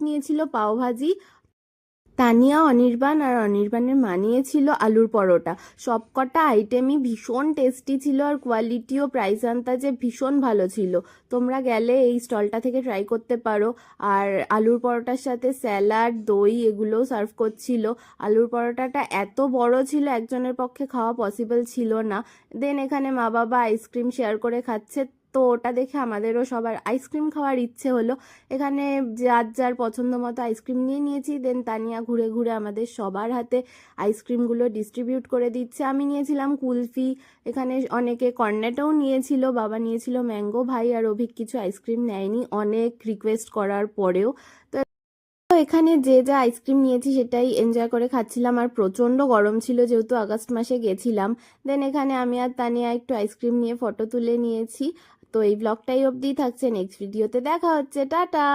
নিয়েছিল পাওভাজি, তানিয়া অনির্বাণ আর অনির্বাণের মা নিয়েছিল আলুর পরোটা। সবকটা আইটেমই ভীষণ টেস্টি ছিল আর কোয়ালিটিও প্রাইস আন্দাজে ভীষণ ভালো ছিল। তোমরা গেলে এই স্টলটা থেকে ট্রাই করতে পারো। আর আলুর পরোটার সাথে স্যালাড, দই এগুলোও সার্ভ করছিল। আলুর পরোটাটা এত বড় ছিল, একজনের পক্ষে খাওয়া পসিবল ছিল না। দেন এখানে মা বাবা আইসক্রিম শেয়ার করে খাচ্ছে, তো ওটা দেখে আমাদেরও সবার আইসক্রিম খাওয়ার ইচ্ছে হলো। এখানে যার যার পছন্দ মতো আইসক্রিম নিয়ে নিয়েছি। দেন তানিয়া ঘুরে ঘুরে আমাদের সবার হাতে আইসক্রিমগুলো ডিস্ট্রিবিউট করে দিচ্ছে। আমি নিয়েছিলাম কুলফি, এখানে অনেকে কর্নেটোও নিয়েছিল, বাবা নিয়েছিল ম্যাঙ্গো, ভাই আর অভিক কিছু আইসক্রিম নেয়নি অনেক রিকোয়েস্ট করার পরেও। তো এখানে যে যা আইসক্রিম নিয়েছি সেটাই এনজয় করে খাচ্ছিলাম। আর প্রচণ্ড গরম ছিল যেহেতু আগস্ট মাসে গেছিলাম। দেন এখানে আমি আর তানিয়া একটু আইসক্রিম নিয়ে ফটো তুলে নিয়েছি। তো এই ব্লগটাই অবধি থাকছে, নেক্সট ভিডিওতে দেখা হচ্ছে, টাটা।